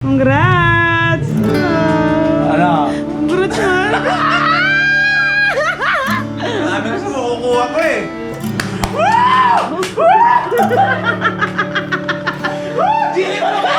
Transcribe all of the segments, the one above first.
Congrats! Ano? Congrats man! Marami na sa makukuha ko eh. Jilly mo naman!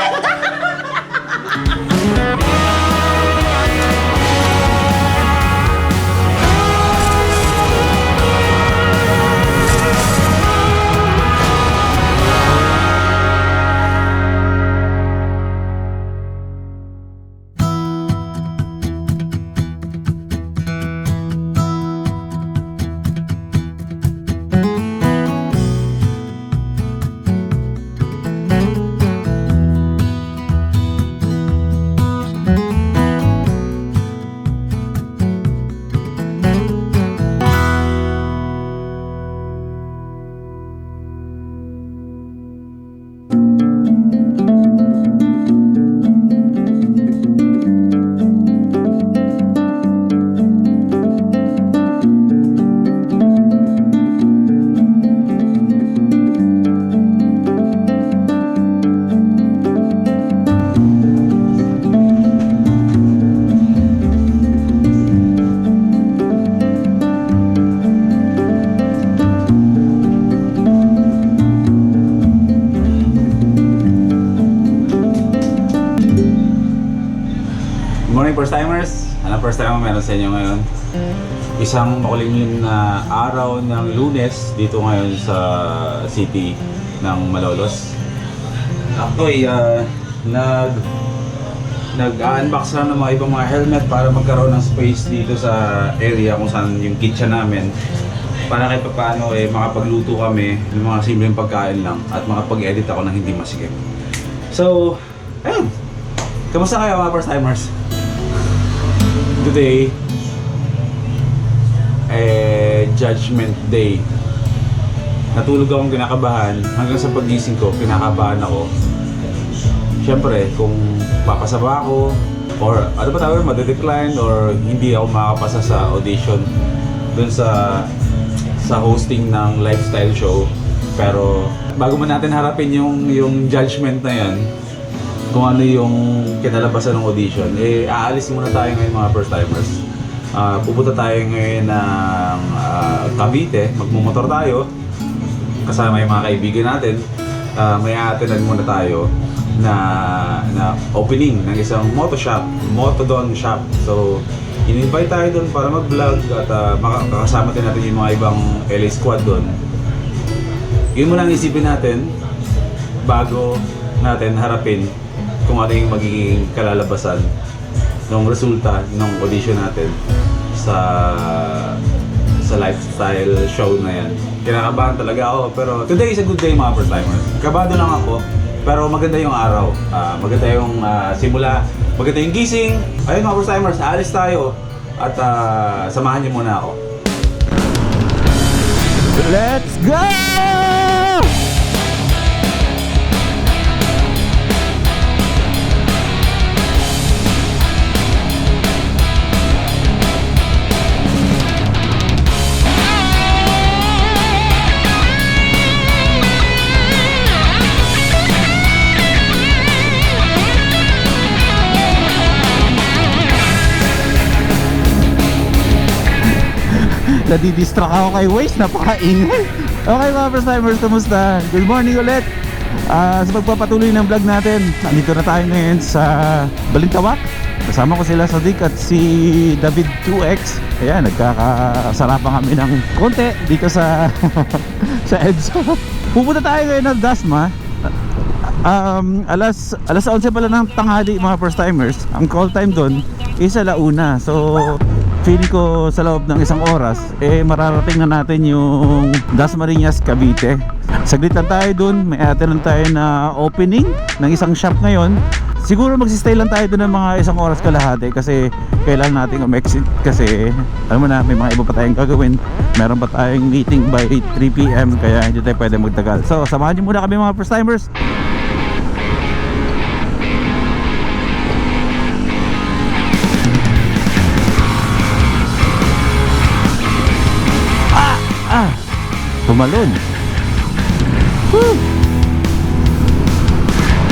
First timers, anong first time meron sa inyo ngayon? Isang makulimlim na araw ng Lunes dito ngayon sa city ng Malolos. Ako ay nag-unbox lang ng mga ibang mga helmet para magkaroon ng space dito sa area kung saan yung kitchen namin. Para kahit paano makapagluto kami ng mga simpleng pagkain lang at makapag-edit ako ng hindi masikip. So, ayun. Kamusta kayo mga first timers? Today, Judgment Day. Natulog akong kinakabahan. Hanggang sa pagising ko, kinakabahan ako. Siyempre, kung papasa ba ako, or ano ba tawag, madedecline, or hindi ako makapasa sa audition dun sa hosting ng lifestyle show. Pero, bago man natin harapin yung judgment na yan, kung ano yung kinalabasan ng audition, aalis muna tayo ngayon mga first timers. Pupunta tayo ngayon ng Cavite, magmumotor tayo kasama yung mga kaibigan natin. May aatenan muna tayo na opening ng isang Motodon shop. So, in-invite tayo doon para mag-vlog at makakasama din natin yung mga ibang LA squad doon. Yun muna ang isipin natin bago natin harapin kung ano yung magiging kalalabasan ng resulta ng audition natin sa lifestyle show na yan. Kinakabahan talaga ako, pero today is a good day mga first timers. Kabado lang ako, pero maganda yung araw. Maganda yung simula, maganda yung gising. Ayun mga first timers, aalis tayo at samahan niyo muna ako. Let's go! Nadidistract ako kay Waze, napakaingay. Okay mga first timers, kamusta? Good morning ulit. Sa pagpapatuloy ng vlog natin, nandito na tayo ngayon sa Balintawak. Kasama ko sila Sadik at si David 2X. Ayan, nagkakasarapan kami ng konti dito sa sa EDSA. Pupunta tayo ngayon ng Dasma. Alas 11 pala ng tanghali mga first timers. Ang call time doon is alauna. So feeling ko sa loob ng isang oras mararating na natin yung Dasmariñas, Cavite. Saglit lang tayo dun, may atin lang tayo na opening ng isang shop ngayon. Siguro magsistay lang tayo dun ng mga isang oras kalahati kasi kailangan natin umexit kasi alam mo na, may mga iba pa tayong gagawin. Meron pa tayong meeting by 3 PM kaya hindi tayo pwede magtagal. So samahan niyo muna kami mga first timers. Tumalon. Woo!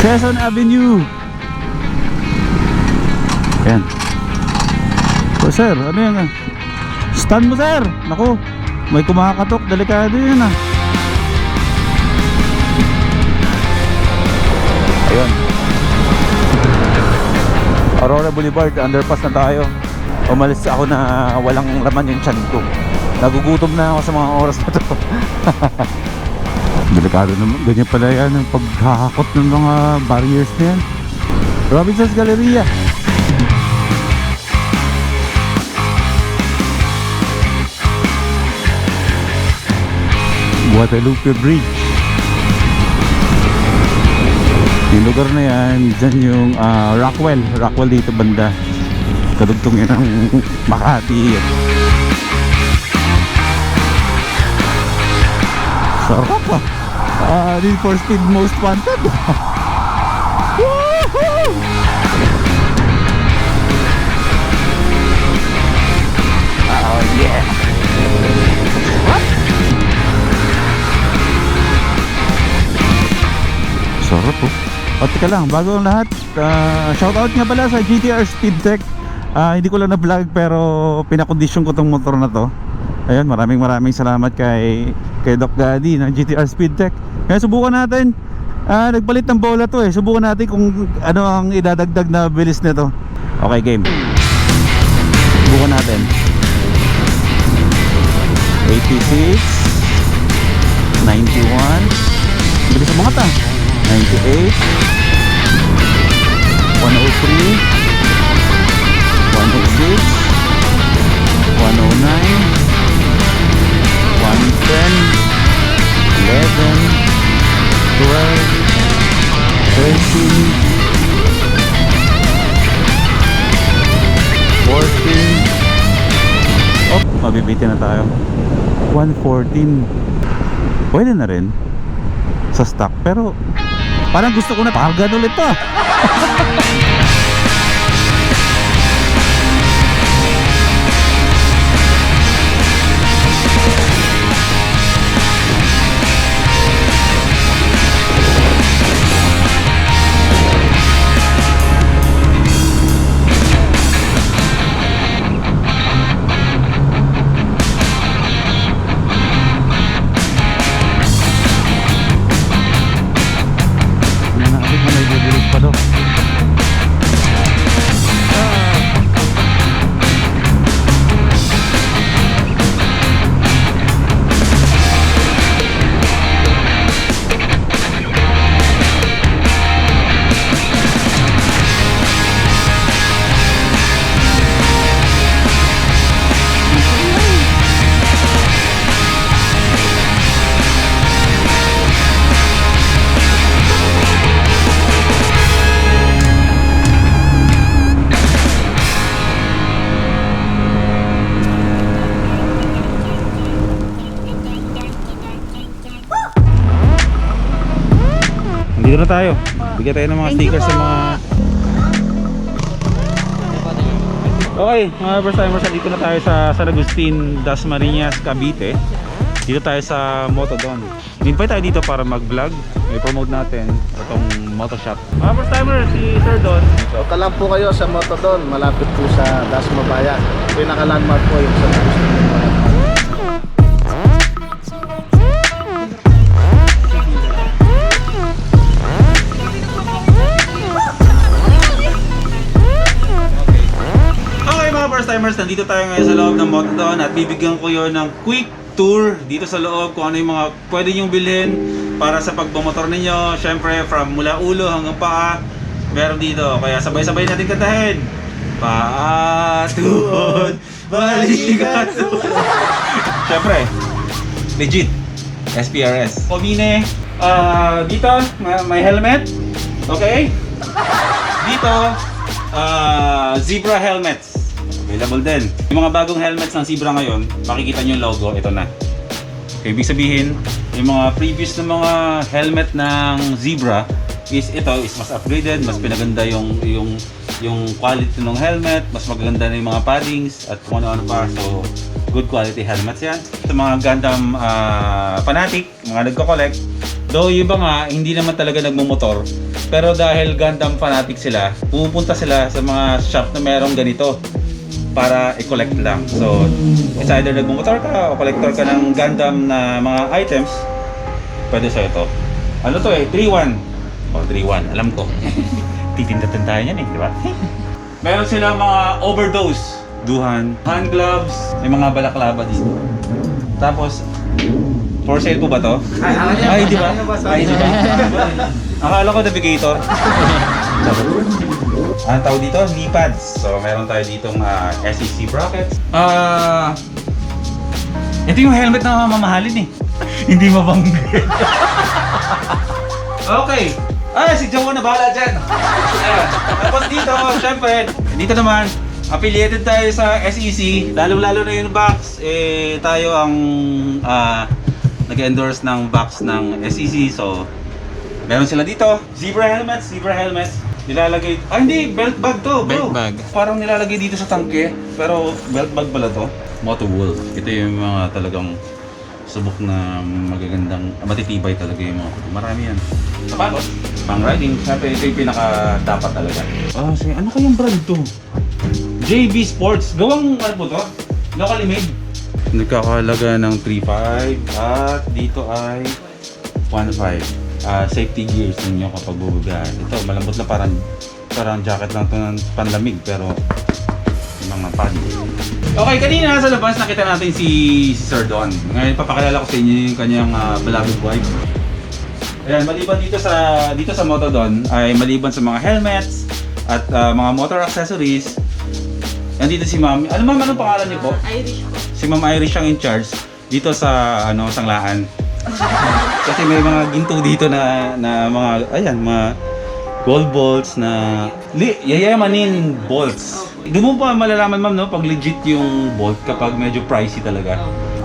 Quezon Avenue. Ayan. So sir, ano yan? Stand mo sir! Naku, may kumakatok, delikado yun ah. Ayun. Aurora Boulevard, underpass na tayo. Umalis ako na walang laman yung tiyan ko. Nagugutom na ako sa mga oras na to. Delikado naman, ganyan pala yan ang paghahakot ng mga barriers na yan. Robinson's Galleria. Guadalupe Bridge. Yung lugar na yan, dyan yung Rockwell dito banda. Kadugtong yan ng Makati. Sarap ah. Need for Speed Most Wanted. Woohoo! Oh yeah. What? Sarap po. At teka lang, bago ang lahat, shoutout nga pala sa GTR Speed Tech. Hindi ko lang na-vlog pero pinakondisyon ko tong motor na to. Ayun, maraming salamat kay Doc Daddy ng GTR Speed Tech. Kaya subukan natin. Nagpalit ng bola to eh. Subukan natin kung ano ang idadagdag na bilis nito. Okay, game. Subukan natin. 86 91. Bilis ang mga ta. 98 103 106 109 110 11 12 13 14. Mabibitin na tayo. 114. Pwede na rin sa stock pero parang gusto ko na pagan ulit to. Dito na tayo. Bigyan tayo ng mga stickers sa mga... Okay, mga first timers, dito na tayo sa San Agustin, Dasmariñas, Cavite. Dito tayo sa Motodon. Invite tayo dito para mag-vlog. I-promote natin itong motoshop. Mga first timers, si Sir Don. Punta lang po kayo sa Motodon, malapit po sa Dasma Bayan. Pinaka-landmark po yung San Agustin. First timers, nandito tayo ngayon sa loob ng Motodon at bibigyan ko yun ng quick tour dito sa loob kung ano yung mga pwede nyong bilhin para sa pagbumotor ninyo. Syempre from mula ulo hanggang paa meron dito, kaya sabay-sabay natin kantahin. Paa, tuhod, balikat. Syempre legit SPRS Pomine. Dito may helmet. Okay, dito zebra helmets available din. Yung mga bagong helmets ng Zebra ngayon, makikita nyo yung logo, ito na. Okay, ibig sabihin, yung mga previous na mga helmet ng Zebra is ito is mas upgraded, mas pinaganda yung quality ng helmet, mas magaganda na yung mga paddings at kung ano-ano pa. So, good quality helmets yan. Sa mga Gundam fanatic, mga nagko-collect, Though yung iba nga, hindi naman talaga nagmumotor. Pero dahil Gundam fanatic sila, pupunta sila sa mga shop na merong ganito para i-collect lang. So, it's either nagmumotor ka o collector ka ng Gundam na mga items, pwede sa ito. Ano to eh? 3-1. O, 3-1. Alam ko. Titinda-tinda tayo yan eh, di ba? Meron sila mga overdose. Duhan, hand gloves, may mga balaklava dito. Tapos, for sale po ba to? Ay, di ba? Ay, di ba? Akala ko navigator. Ang tawag dito, knee pads. So, meron tayo ditong SEC brackets. Ito yung helmet na mamahalin eh. Hindi mabanggit. Okay. Si Jowa na bahala dyan. Ayan. Tapos dito, syempre, dito naman, affiliated tayo sa SEC. Lalo-lalo na yung box. Tayo ang nag-endorse ng box ng SEC. So, meron sila dito. Zebra helmets. Nilalagay, hindi, belt bag to, bro. Belt bag. Parang nilalagay dito sa tangke, pero belt bag pala to. Moto wool. Ito yung mga talagang subok na magagandang, matitibay talaga yung mga puto. Marami yan. Sapatos, pang riding, syempre ito yung pinaka-dapat talaga. Ano kayang brand to? JB Sports. Gawang ano po to? Locally made. Nagkakahalaga ng 3.5 at dito ay 1.5. Safety gears ninyo kapag bubugahan. Ito, malambot na parang jacket lang ito ng panlamig pero yung mga pads. Okay, kanina sa labas nakita natin si Sir Don. Ngayon papakilala ko sa inyo yung kanyang beloved wife. Ayan, maliban dito sa Motodon ay maliban sa mga helmets at mga motor accessories. Nandito si Ma'am. Ano ma'am, anong pangalan niyo po? Irish po. Si Ma'am Irish ang in charge dito sa Sanglaan. Kasi may mga ginto dito na mga mga gold bolts na yayamanin bolts. Doon mo pa malalaman ma'am no pag legit yung bolt kapag medyo pricey talaga.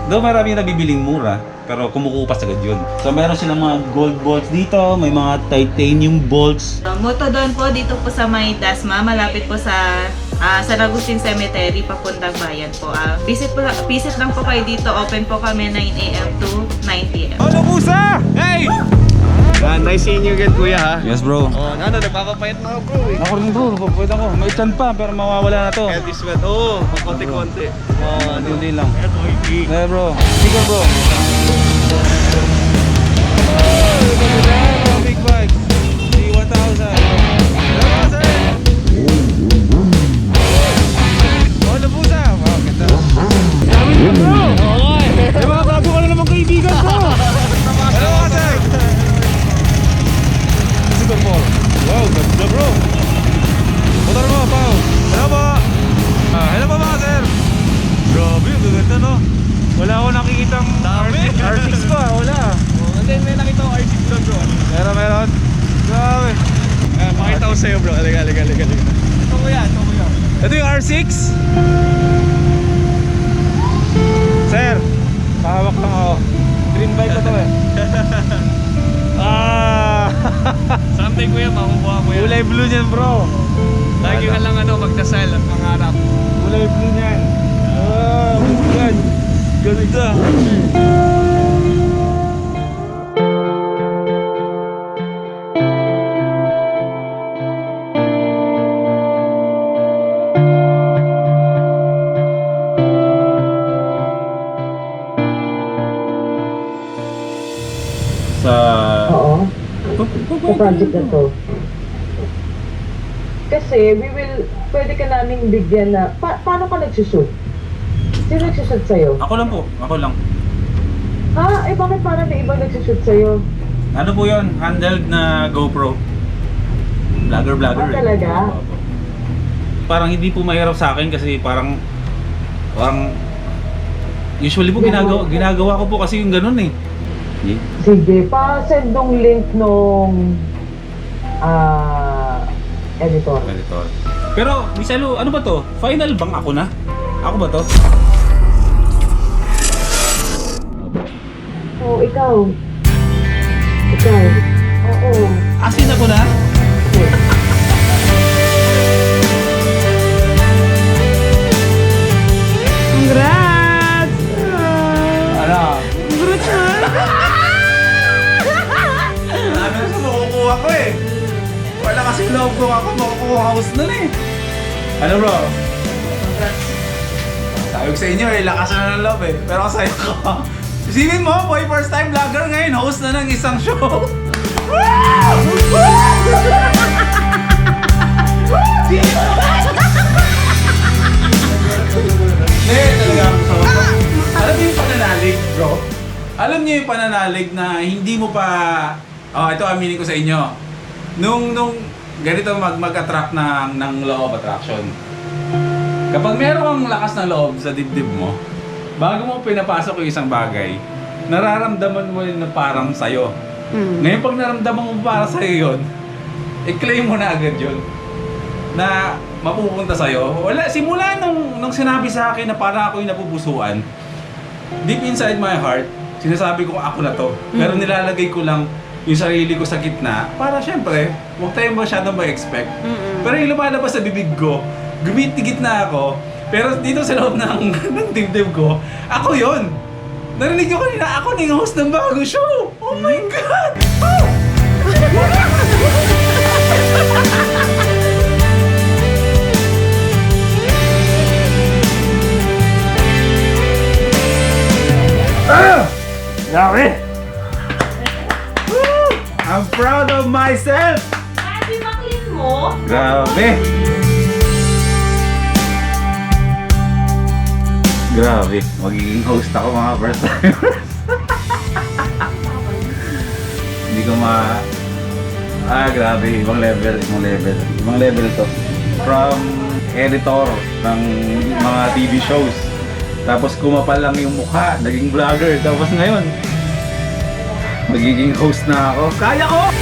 Though marami yung nabibiling mura, pero kumukupas agad yun. So meron silang mga gold bolts dito, may mga titanium bolts. Motodon po dito po sa may Dasma, malapit po sa San Agustin Cemetery, papuntang bayan po. Visit lang po kayo dito. Open po kami 9 AM to 9 PM. Hello, Pusa! Hey! Nice seeing you again, kuya ha. Yes bro. Nagpapapayat na ako bro eh. Ako rin bro, napapwede ako. May chan pa pero mawawala na to. Healthy sweat. Oo, konti-konti. Hindi lang. Eh bro, sige bro. Big bag. D1000. Hello Pusa! Wow, ganda. Dami ka bro! Eh mga bago ka na naman kaibigan ko! Hello Pusa! Super Bowl. Wow, ganda bro! Motor mo, Pao! Hello po! Hello po mga sir! Grabe, gaganda no? Wala ako nakikitang R6 ko wala. Hindi, may nakita ko R6 doon bro. Meron? Grabe. Pakita ko sa'yo bro. Halika. Ito ko yan. Ito yung R6? Sir, pahawak lang ako. Green bike ko to eh. Someday kuya, makukuha mo yan. Kulay blue niyan bro. Lagi ka lang magdasal at mangarap. Kulay blue niyan. God. Ganda. Oo. Sa project na to. Kasi pwede ka naming bigyan na, paano ka nagsushoot? Sino nagsushoot sa'yo? Ako lang po. Ako lang. Bakit parang may ibang nagsushoot sa'yo? Ano po yun? Handheld na GoPro. Vlogger. Talaga? Opo. Parang hindi po mahirap sa akin kasi parang usually po ginagawa ko po kasi yung ganun eh. Sige, pa-send nung link nung editor. Pero, Misalu, ano ba to? Final bang ako na? Ako ba to? Oo, ikaw. Oo. Asin ako na? Congrats! Ano? Congrats! Ano bro? Sabi ko sa inyo eh, lakas na ng loob eh. Pero kasaya ko. Isipin mo, boy, first time vlogger ngayon, host na ng isang show. Talaga ako sa alam niyo yung pananalig, bro? Alam niyo yung pananalig na hindi mo pa... Oh, ito aminin ko sa inyo. Nung ganito mag-attract ng law of attraction. Kapag meron kang lakas ng loob sa dibdib mo, bago mo pinapasok yung isang bagay, nararamdaman mo yun na parang sa'yo. Ngayon pag naramdaman mo para sa'yo yun, i-claim mo na agad yun. Na mapupunta sa'yo. Wala, simula nung sinabi sa akin na para ako yung napupusuan, deep inside my heart, sinasabi ko ako na to. Pero nilalagay ko lang yung sarili ko sa gitna para syempre, huwag tayo masyadong ma-expect. Pero yung lumalabas sa bibig ko, gumitigit na ako, pero dito sa loob ng dibdib ko, ako yun! Narinig ko kanina, ako na yung host ng bagong show! Oh my God! Oh! Grabe! I'm proud of myself! Happy maklin mo? Grabe! Grabe, magiging host ako mga first timers. Hindi ko grabe, ibang level to. From editor ng mga TV shows. Tapos kumapal lang yung mukha, naging vlogger. Tapos ngayon, magiging host na ako. Kaya ko!